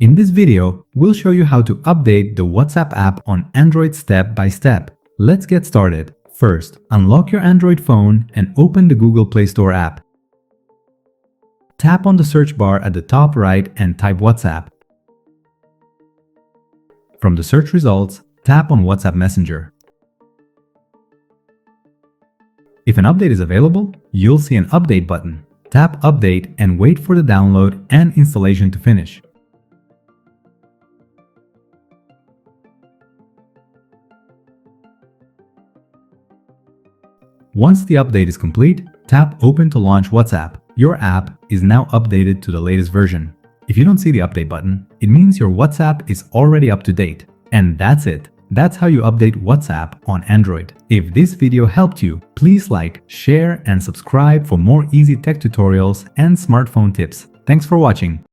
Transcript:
In this video, we'll show you how to update the WhatsApp app on Android step by step. Let's get started. First, unlock your Android phone and open the Google Play Store app. Tap on the search bar at the top right and type WhatsApp. From the search results, tap on WhatsApp Messenger. If an update is available, you'll see an update button. Tap Update and wait for the download and installation to finish. Once the update is complete, tap Open to launch WhatsApp. Your app is now updated to the latest version. If you don't see the update button, it means your WhatsApp is already up to date. And that's it. That's how you update WhatsApp on Android. If this video helped you, please like, share, and subscribe for more easy tech tutorials and smartphone tips. Thanks for watching.